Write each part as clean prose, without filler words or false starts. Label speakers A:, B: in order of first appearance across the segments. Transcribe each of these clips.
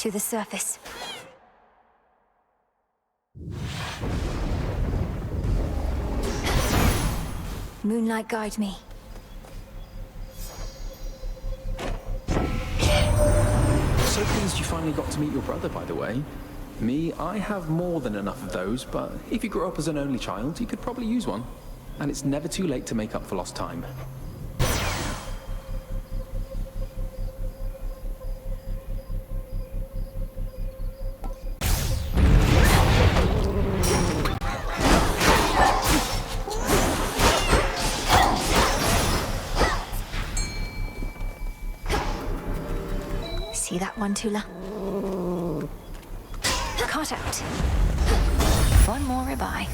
A: To the surface. Moonlight, guide me.
B: So pleased you finally got to meet your brother, by the way. Me, I have more than enough of those, but if you grew up as an only child, you could probably use one. And it's never too late to make up for lost time.
A: See that one, Tula? Caught out. One more ribeye.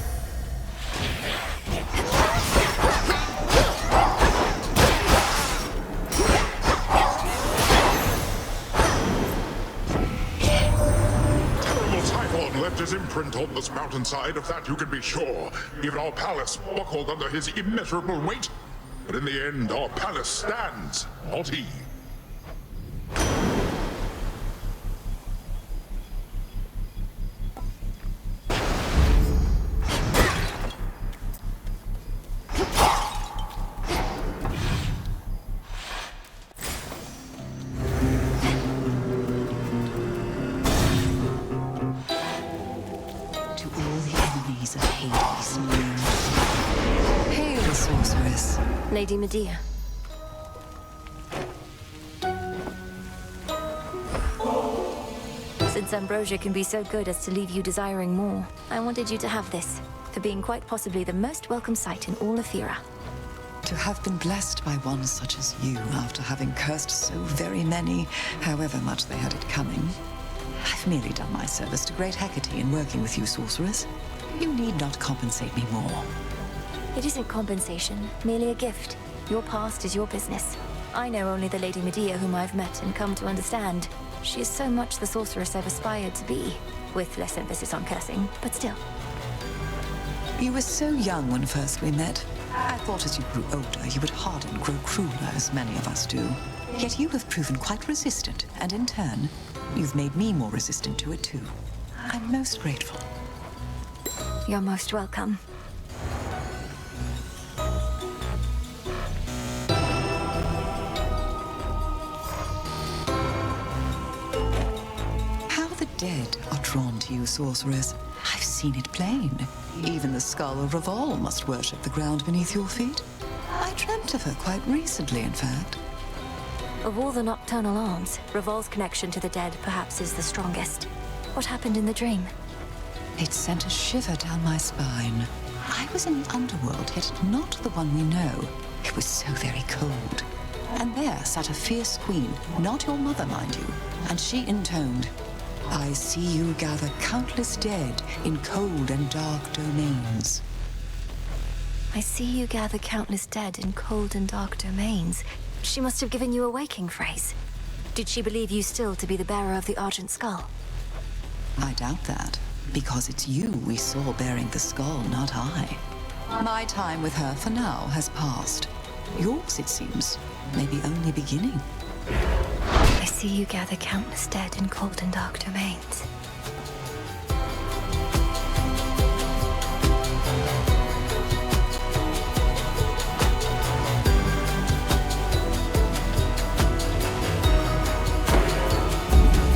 C: Terrible Typhon left his imprint on this mountainside, of that you can be sure. Even our palace buckled under his immeasurable weight. But in the end, our palace stands, not he.
D: Of Hades, hail, sorceress.
A: Lady Medea. Since Ambrosia can be so good as to leave you desiring more, I wanted you to have this, for being quite possibly the most welcome sight in all Ethera.
D: To have been blessed by one such as you, after having cursed so very many, however much they had it coming. I've merely done my service to great Hecate in working with you, sorceress. You need not compensate me more.
A: It isn't compensation, merely a gift. Your past is your business. I know only the Lady Medea whom I've met and come to understand. She is so much the sorceress I've aspired to be, with less emphasis on cursing, but still.
D: You were so young when first we met. I thought as you grew older, you would harden, grow crueler, as many of us do. Yet you have proven quite resistant, and in turn, you've made me more resistant to it too. I'm most grateful.
A: You're most welcome.
D: How the dead are drawn to you, sorceress. I've seen it plain. Even the skull of Reval must worship the ground beneath your feet. I dreamt of her quite recently, in fact.
A: Of all the nocturnal arms, Revol's connection to the dead perhaps is the strongest. What happened in the dream?
D: It sent a shiver down my spine. I was in the underworld, yet not the one we know. It was so very cold. And there sat a fierce queen, not your mother, mind you. And she intoned, "I see you gather countless dead in cold and dark domains."
A: I see you gather countless dead in cold and dark domains. She must have given you a waking phrase. Did she believe you still to be the bearer of the Argent Skull?
D: I doubt that, because it's you we saw bearing the skull, not I. My time with her for now has passed. Yours, it seems, may be only beginning.
A: I see you gather countless dead in cold and dark domains.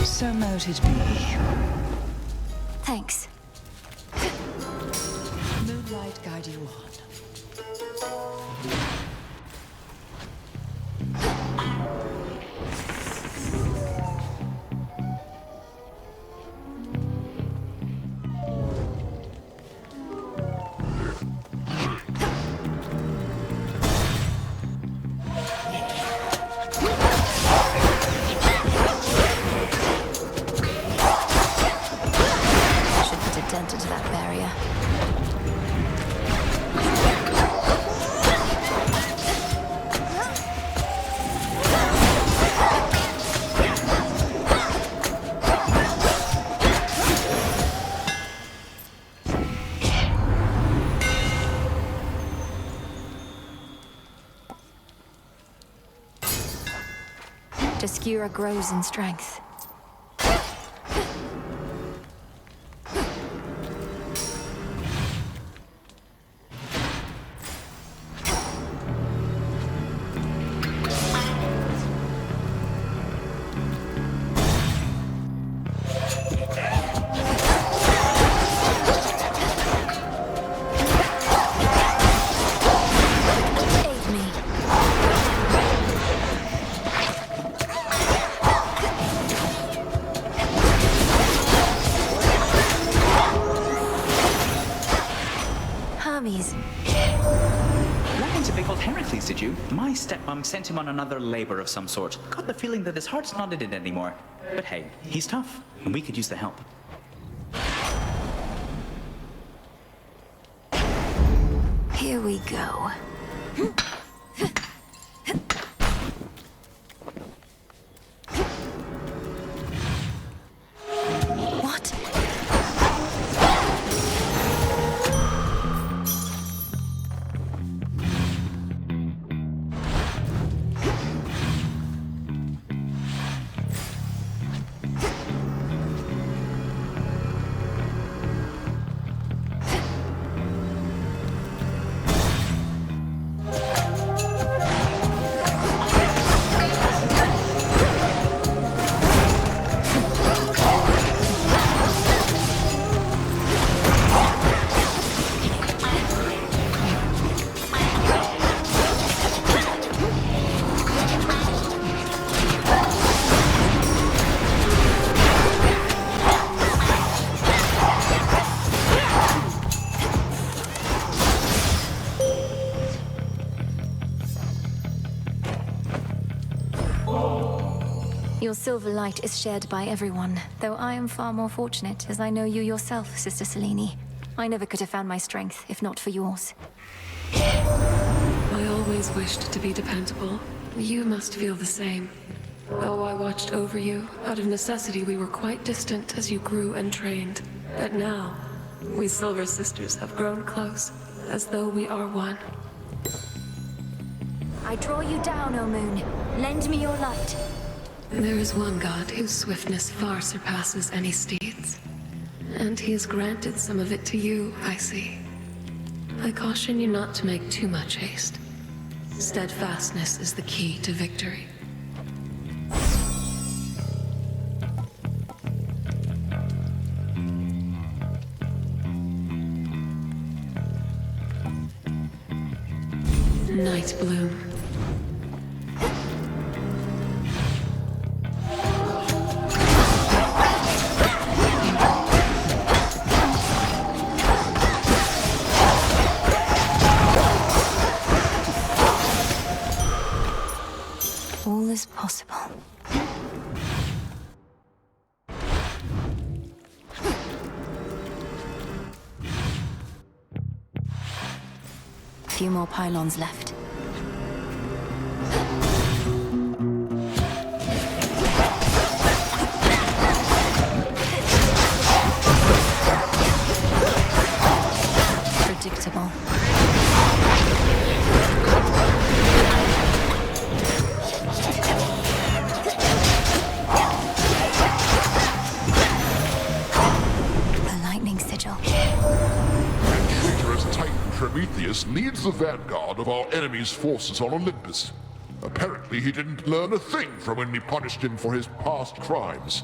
D: So mote it be.
A: Thanks.
D: Moonlight guide you on.
A: Into that barrier. Descura grows in strength.
E: my stepmom sent him on another labor of some sort. Got the feeling that his heart's not in it anymore. But hey, he's tough, and we could use the help.
A: Here we go. What? Your silver light is shared by everyone, though I am far more fortunate as I know you yourself, Sister Selene. I never could have found my strength if not for yours.
F: I always wished to be dependable. You must feel the same. Though I watched over you, out of necessity we were quite distant as you grew and trained. But now, we Silver Sisters have grown close, as though we are one.
A: I draw you down, O Moon. Lend me your light.
F: There is one god whose swiftness far surpasses any steed's. And he has granted some of it to you, I see. I caution you not to make too much haste. Steadfastness is the key to victory. Night Bloom.
A: All is possible. Few more pylons left. Predictable.
C: Prometheus leads the vanguard of our enemy's forces on Olympus. Apparently he didn't learn a thing from when we punished him for his past crimes.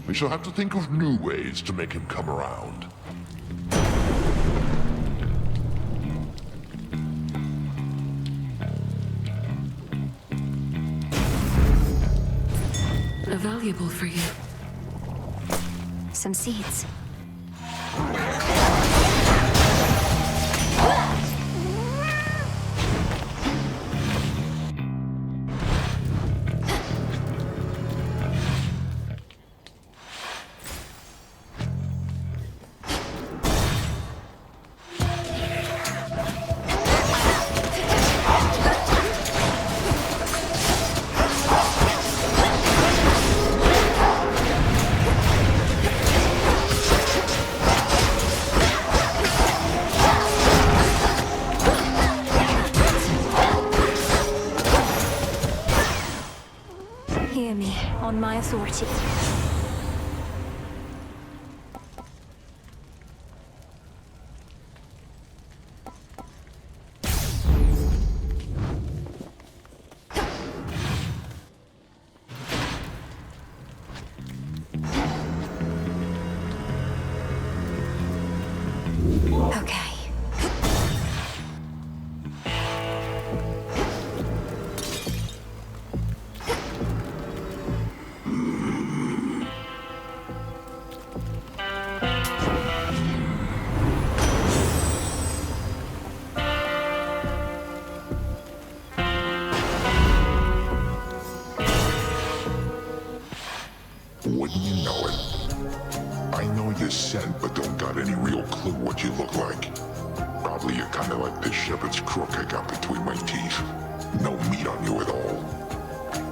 C: We shall have to think of new ways to make him come around.
F: Valuable for you.
A: Some seeds. Hear me, on my authority. Okay.
C: wouldn't you know it? I know you're sent, but don't got any real clue what you look like. Probably you're kind of like this shepherd's crook I got between my teeth. No meat on you at all.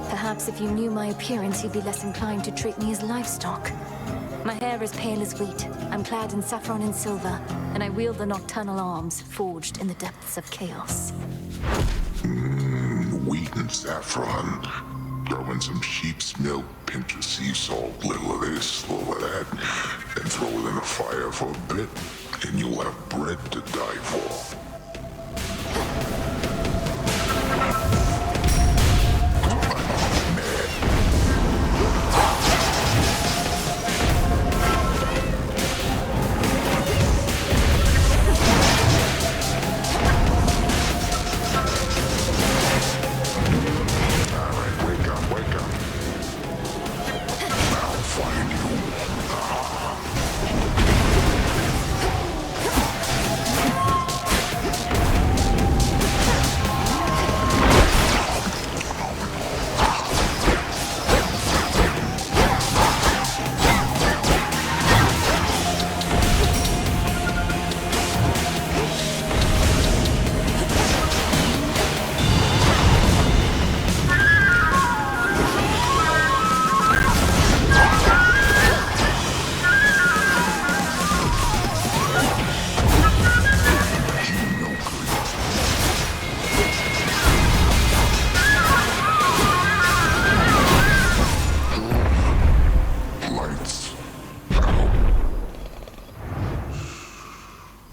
A: Perhaps if you knew my appearance, you'd be less inclined to treat me as livestock. My hair is pale as wheat. I'm clad in saffron and silver, and I wield the nocturnal arms forged in the depths of chaos.
C: Wheat and saffron. Throw in some sheep's milk, pinch of sea salt, little of this, little of that, and throw it in the fire for a bit, and you'll have bread to die for.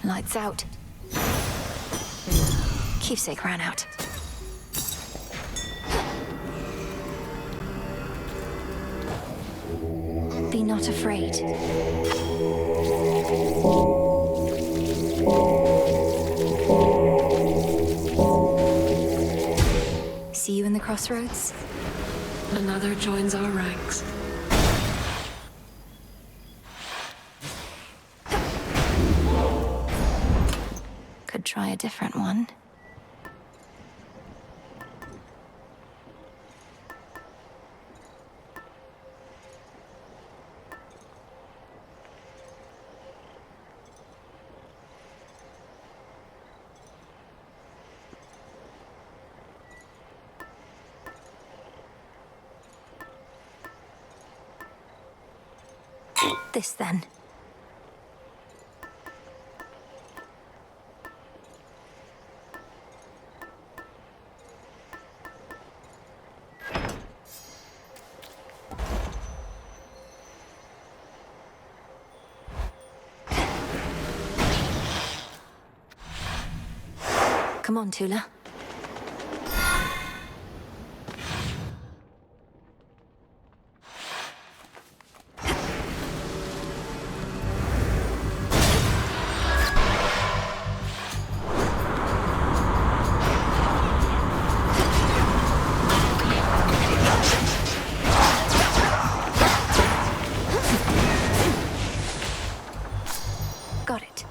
A: Lights out. Keepsake ran out. Be not afraid. See you in the crossroads?
F: Another joins our ranks.
A: Could try a different one. This then. Come on, Tula. Got it.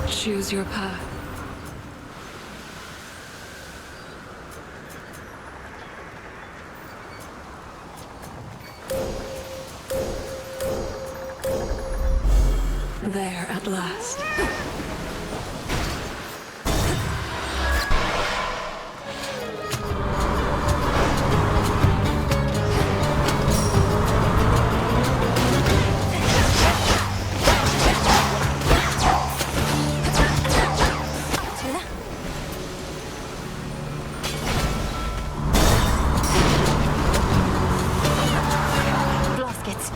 F: Choose your path. There at last.
A: Blaskets.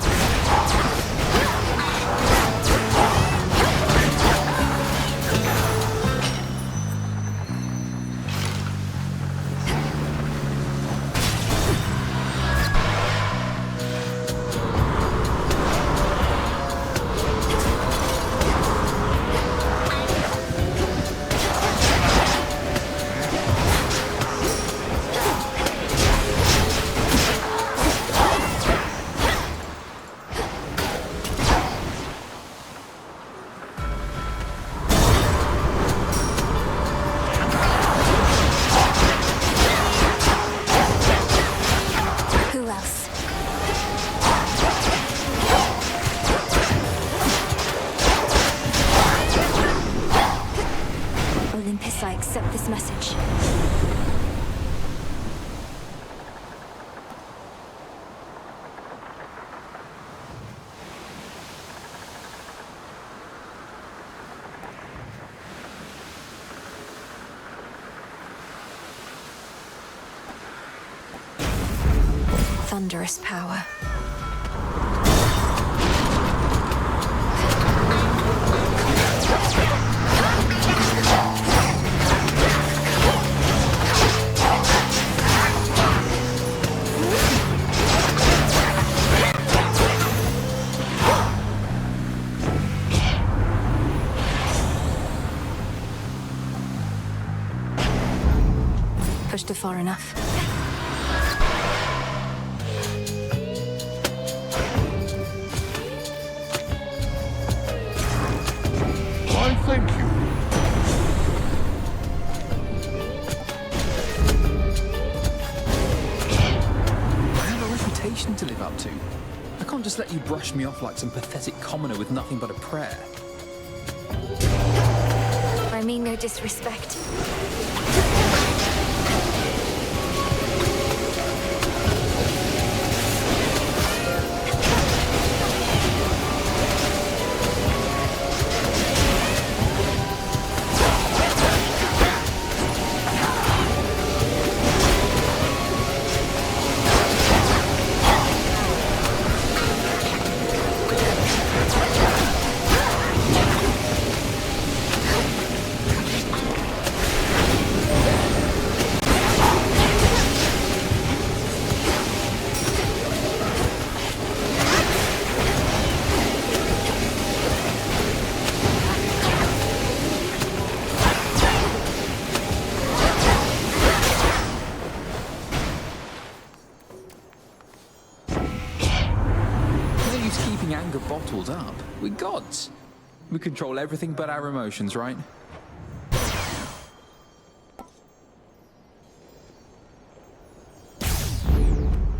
A: else. Olympus, I accept this message. Thunderous power. Pushed her far enough.
C: Why, thank you.
B: I have a reputation to live up to. I can't just let you brush me off like some pathetic commoner with nothing but a prayer.
A: I mean no disrespect.
B: Anger bottled up. We're gods. We control everything but our emotions, right?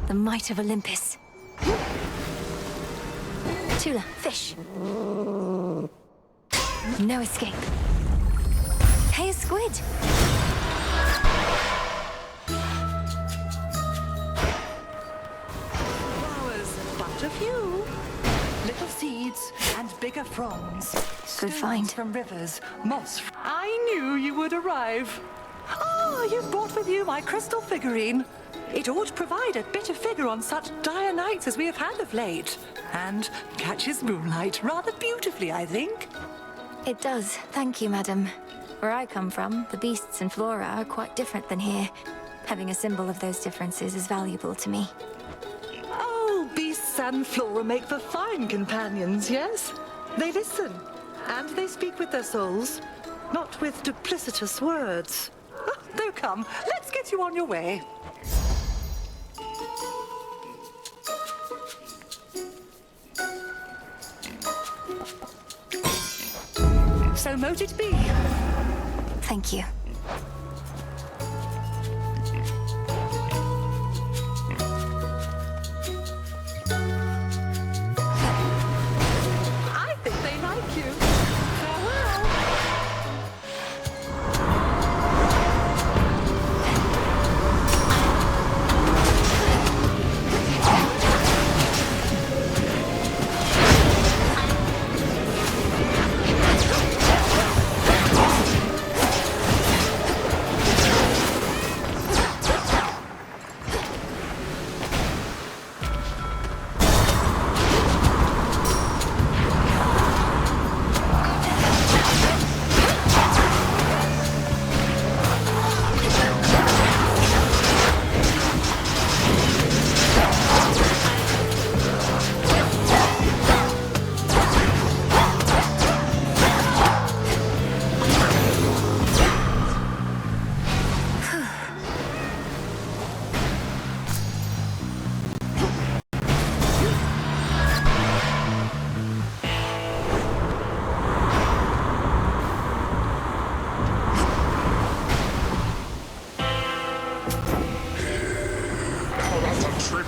A: The might of Olympus. Tula, fish. No escape. Hey, a squid.
G: Flowers, but a few. Little seeds and bigger fronds.
A: Good find.
G: From rivers, moss. I knew you would arrive. Ah, you've brought with you my crystal figurine. It ought to provide a bit of figure on such dire nights as we have had of late. And catches moonlight rather beautifully, I think.
A: It does, thank you, madam. Where I come from, the beasts and flora are quite different than here. Having a symbol of those differences is valuable to me.
G: Oh, beasts and flora make for fine companions, yes? They listen, and they speak with their souls, not with duplicitous words. Though come, let's get you on your way. So mote it be.
A: Thank you.
G: I think they like you. Farewell.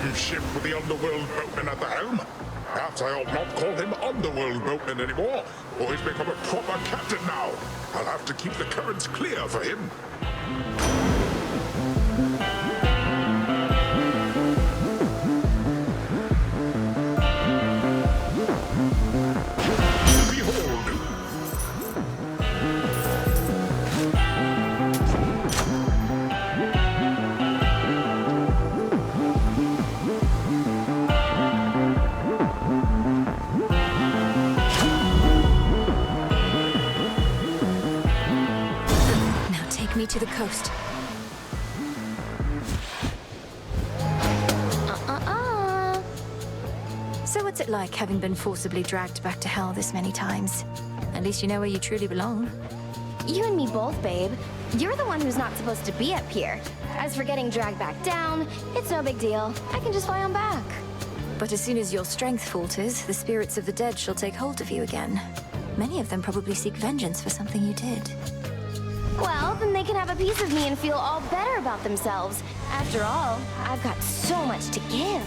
C: rotten ship with the underworld boatman at the helm. Perhaps I ought not call him underworld boatman anymore, or he's become a proper captain now. I'll have to keep the currents clear for him.
A: Me to the coast. So what's it like having been forcibly dragged back to hell this many times? At least you know where you truly belong.
H: You and me both, babe. You're the one who's not supposed to be up here. As for getting dragged back down, it's no big deal. I can just fly on back.
A: But as soon as your strength falters, the spirits of the dead shall take hold of you again. Many of them probably seek vengeance for something you did.
H: Well, then they can have a piece of me and feel all better about themselves. After all, I've got so much to give.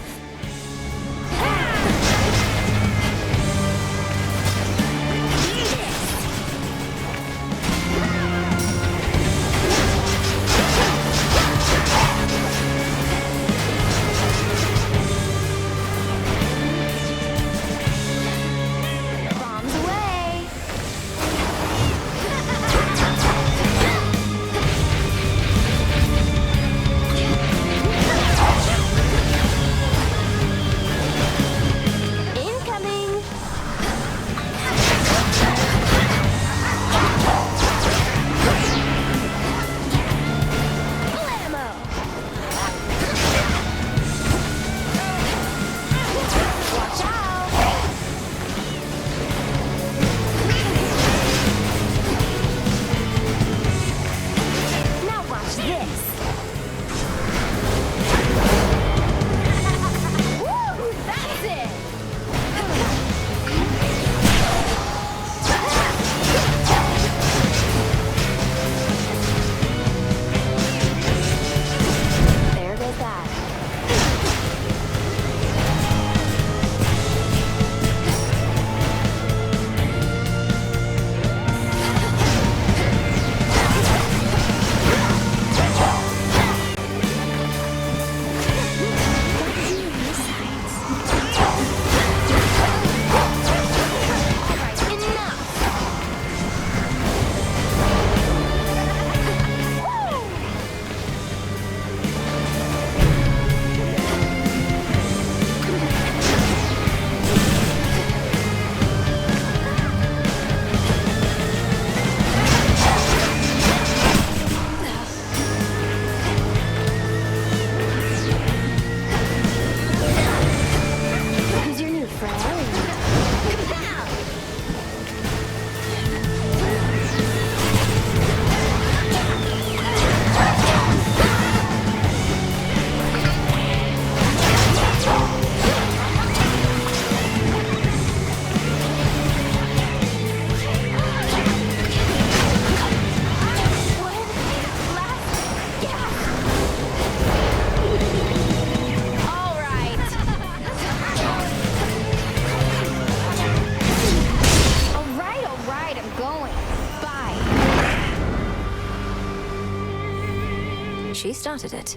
A: She started it.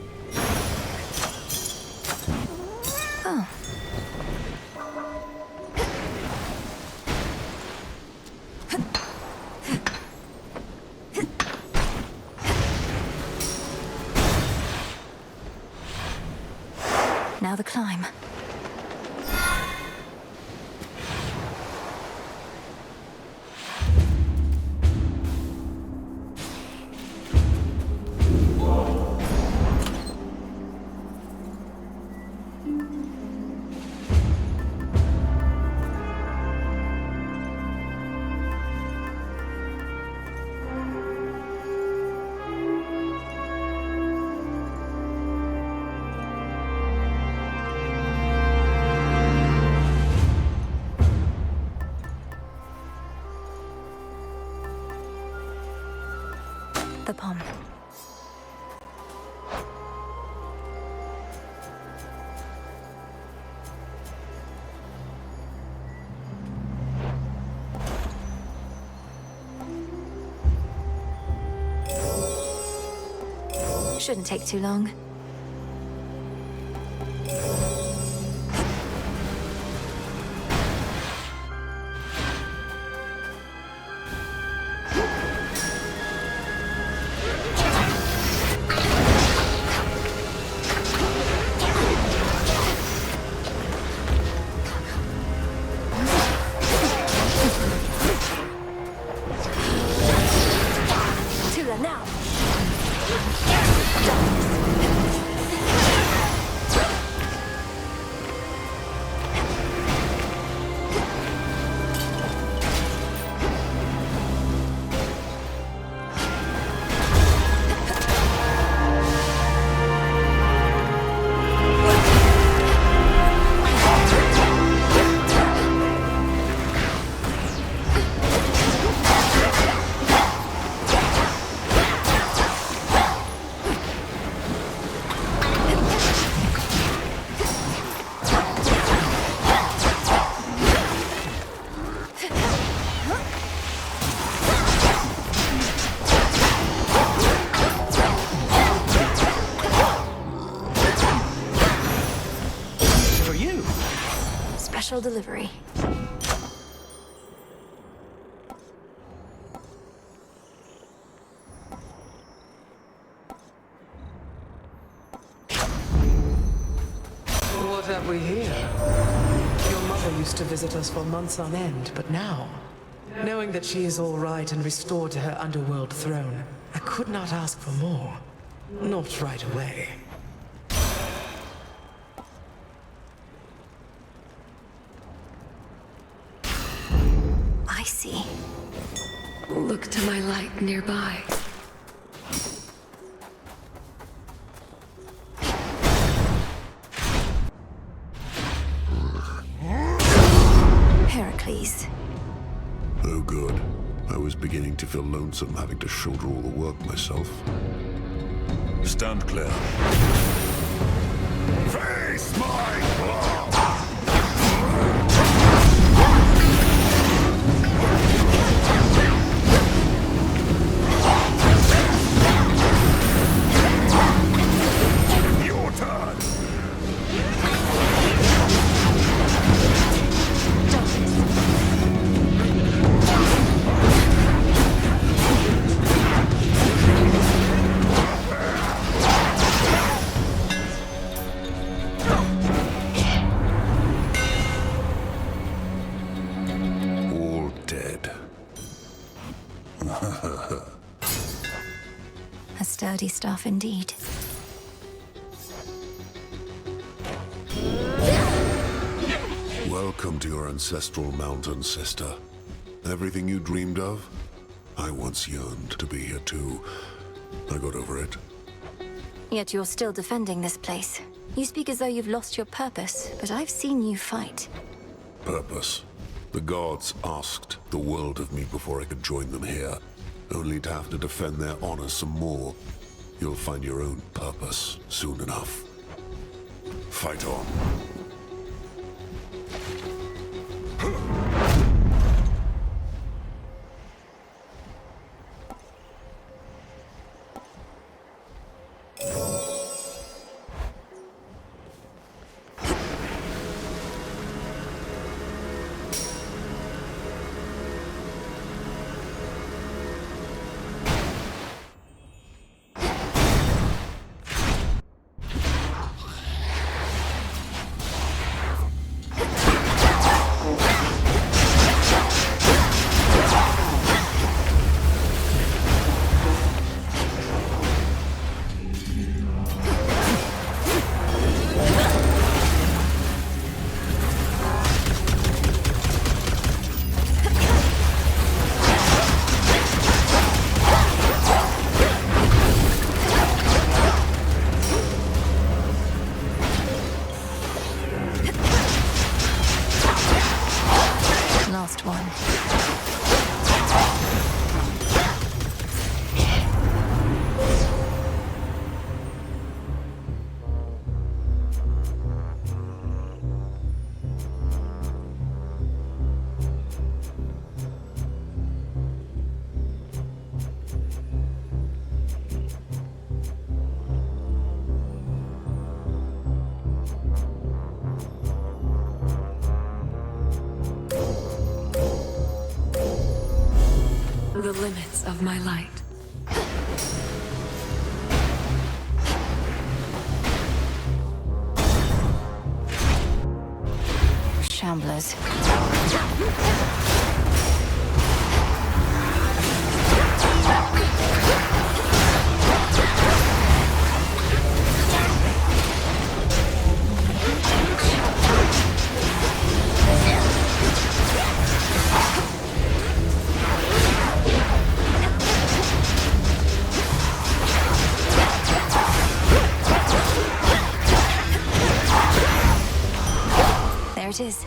A: Oh. Now the climb. The palm. Shouldn't take too long. Special delivery.
G: What have we here? Your mother used to visit us for months on end, but now, knowing that she is all right and restored to her underworld throne, I could not ask for more. Not right away.
A: I see.
F: Look to my light nearby.
A: Heracles.
I: Oh good. I was beginning to feel lonesome having to shoulder all the work myself. Stand clear. Face my blood! Your turn! All dead.
A: A sturdy staff indeed.
I: Welcome to your ancestral mountain, sister. Everything you dreamed of? I once yearned to be here too. I got over it.
A: Yet you're still defending this place. You speak as though you've lost your purpose, but I've seen you fight.
I: Purpose. The gods asked the world of me before I could join them here, only to have to defend their honor some more. You'll find your own purpose soon enough. Fight on.
A: Last one.
F: the limits of my light.
A: Shamblers. There it is.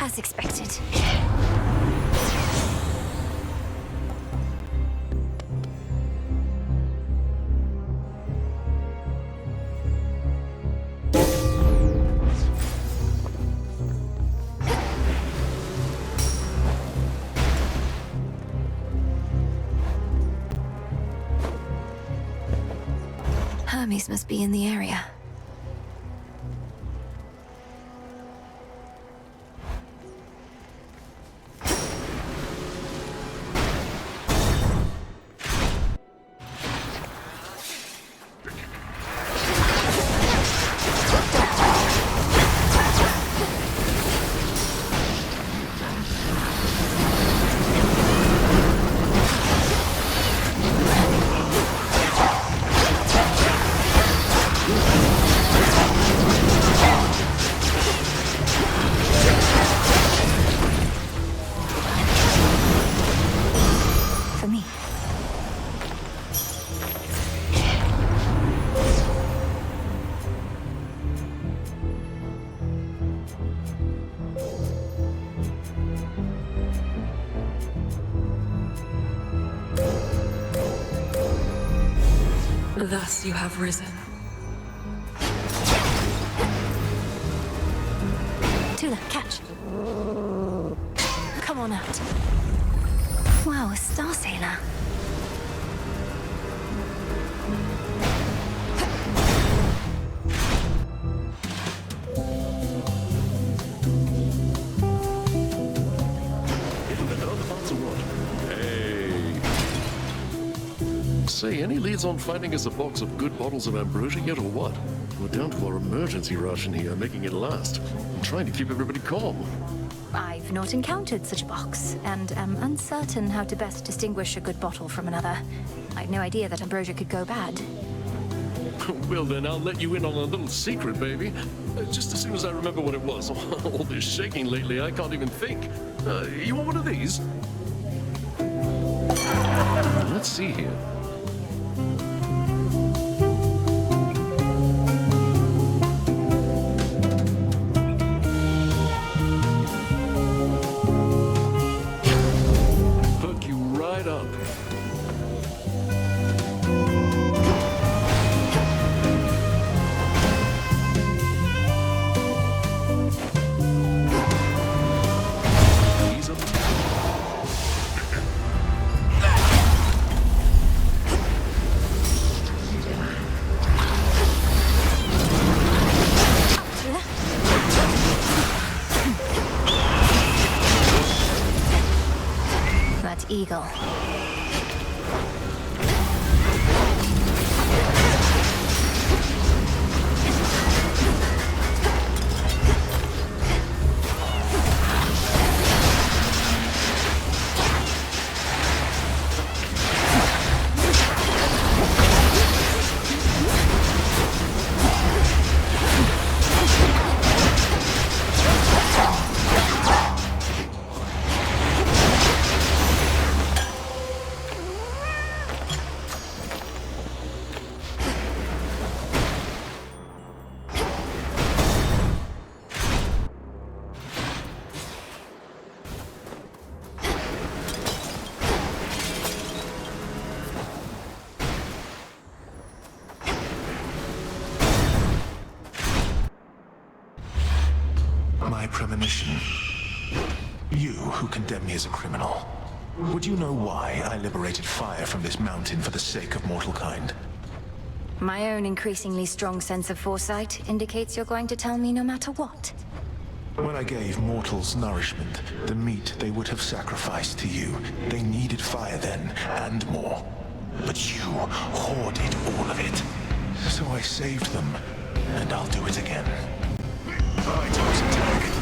A: As expected. Hermes must be in the area.
F: Thus you have risen.
A: Tula, catch. Come on out. Wow, a star sailor.
J: Say, any leads on finding us a box of good bottles of ambrosia yet, or what? We're down to our emergency ration here, making it last. I'm trying to keep everybody calm.
A: I've not encountered such a box, and am uncertain how to best distinguish a good bottle from another. I'd no idea that ambrosia could go bad.
J: Well then, I'll let you in on a little secret, baby. Just as soon as I remember what it was. All this shaking lately, I can't even think. You want one of these? Let's see here.
A: Eagle.
K: premonition. You who condemn me as a criminal. Would you know why I liberated fire from this mountain for the sake of mortal kind?
A: My own increasingly strong sense of foresight indicates you're going to tell me no matter what.
K: When I gave mortals nourishment, the meat they would have sacrificed to you, they needed fire then, and more. But you hoarded all of it. So I saved them, and I'll do it again. Items attack.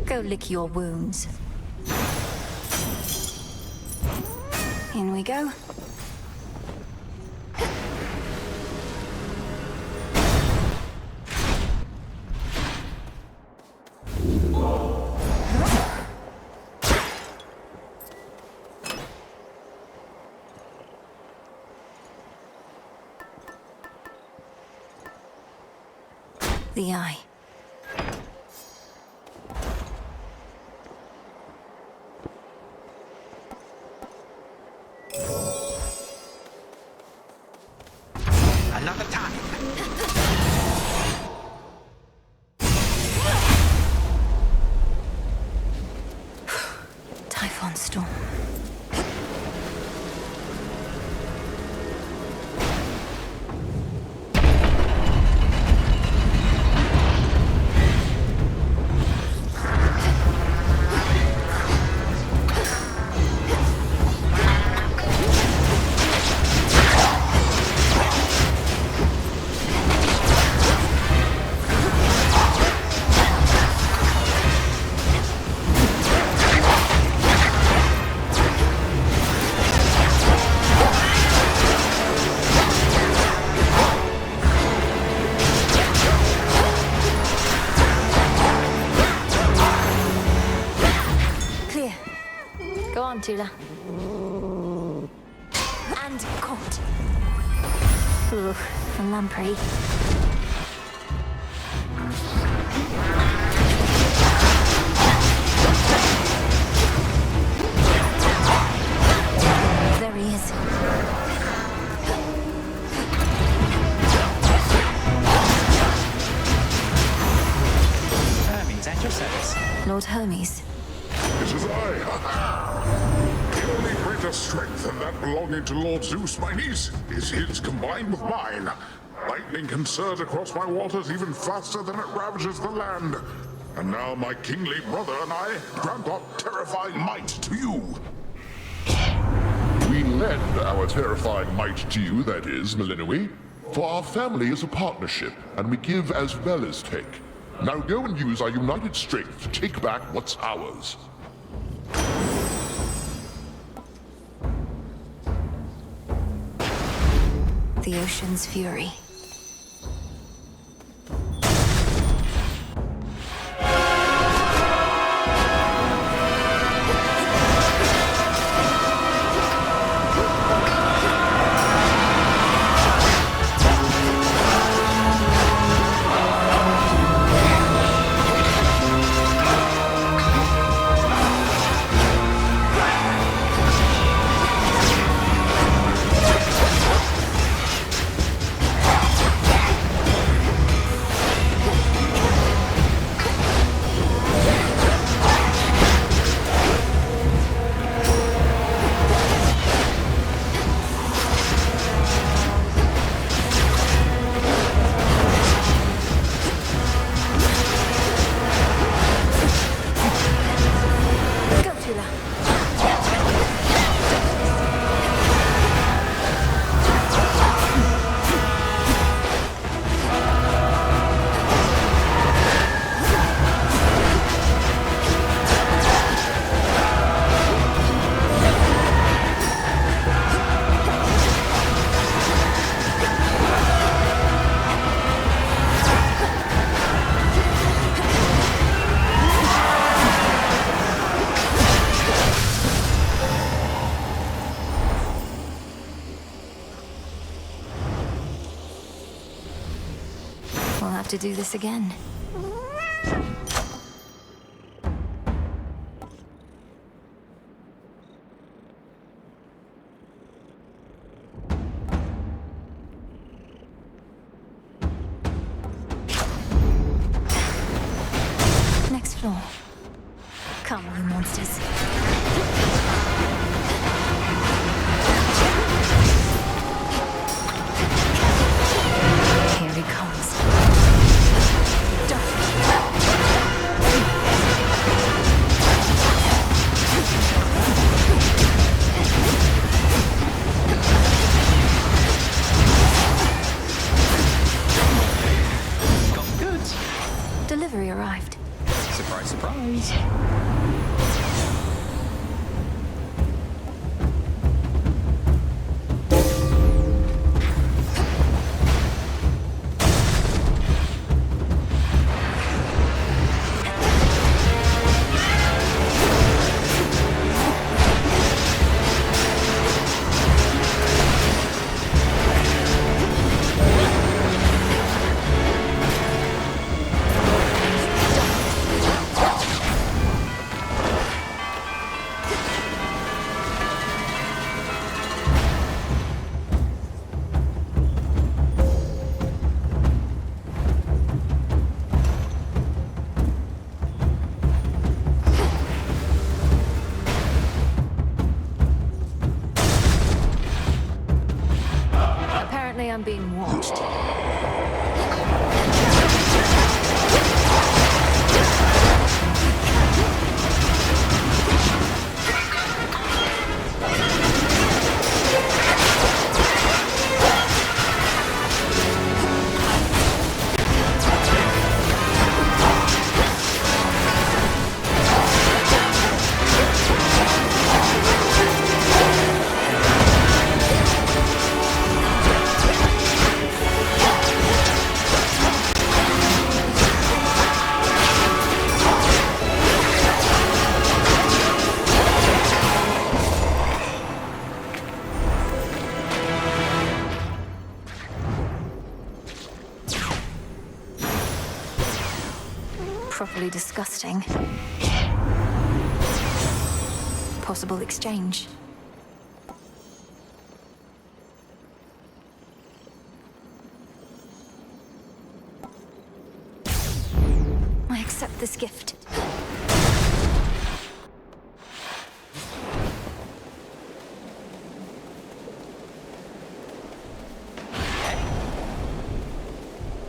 A: Go lick your wounds. In we go. The eye.
E: Another time.
A: Typhon storm. Tula. And caught. Ooh, a lamprey. There he is.
E: Hermes, at your service.
A: Lord Hermes.
C: It is I. The only greater strength than that belonging to Lord Zeus, my niece, is his combined with mine. Lightning can surge across my waters even faster than it ravages the land. And now my kingly brother and I grant our terrifying might to you. We lend our terrifying might to you, that is, Melinoi. For our family is a partnership, and we give as well as take. Now go and use our united strength to take back what's ours.
A: The ocean's fury. We'll have to do this again. Next floor. Come, you monsters. Here he comes.
E: Got the goods.
A: Delivery arrived.
E: Surprise, surprise.
A: Properly disgusting. Possible exchange. I accept this gift.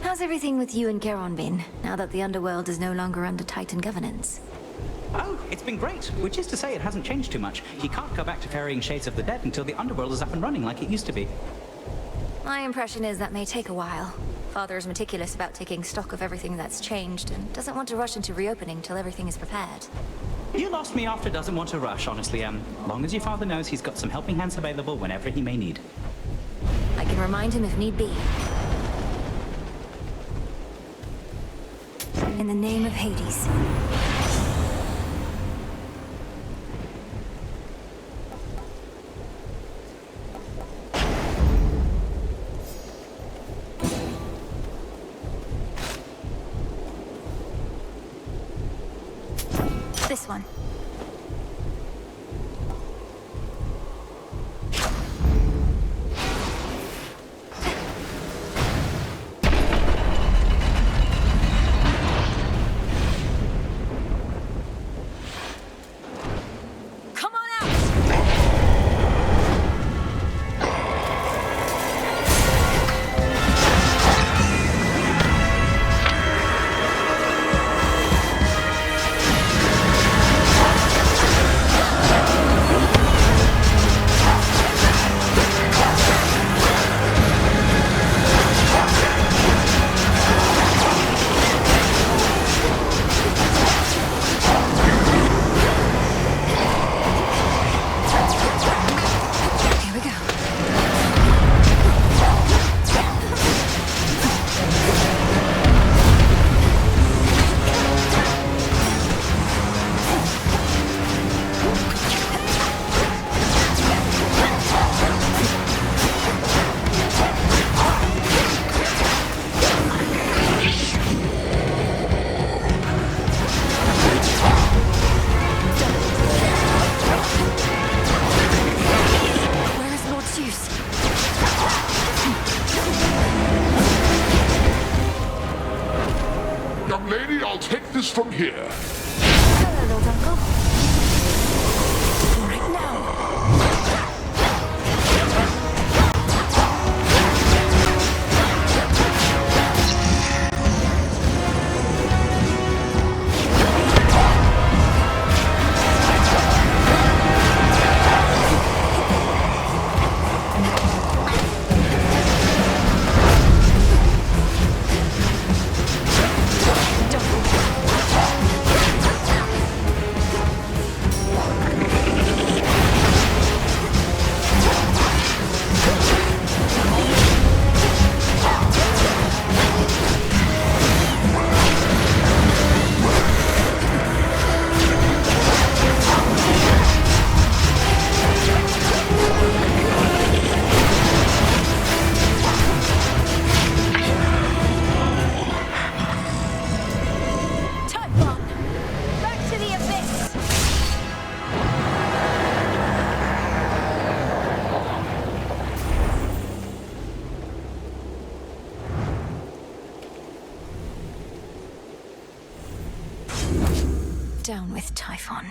A: How's everything with you and Geron been, now that the underworld is no longer under Titan governance?
E: Oh, it's been great, which is to say it hasn't changed too much. He can't go back to ferrying Shades of the Dead until the underworld is up and running like it used to be.
A: My impression is that may take a while. Father is meticulous about taking stock of everything that's changed and doesn't want to rush into reopening till everything is prepared.
E: You lost me after doesn't want to rush, honestly. Long as your father knows he's got some helping hands available whenever he may need.
A: I can remind him if need be. In the name of Hades. This one.
C: Young lady, I'll take this from here.
A: Hello, little uncle. Right now. Down with Typhon.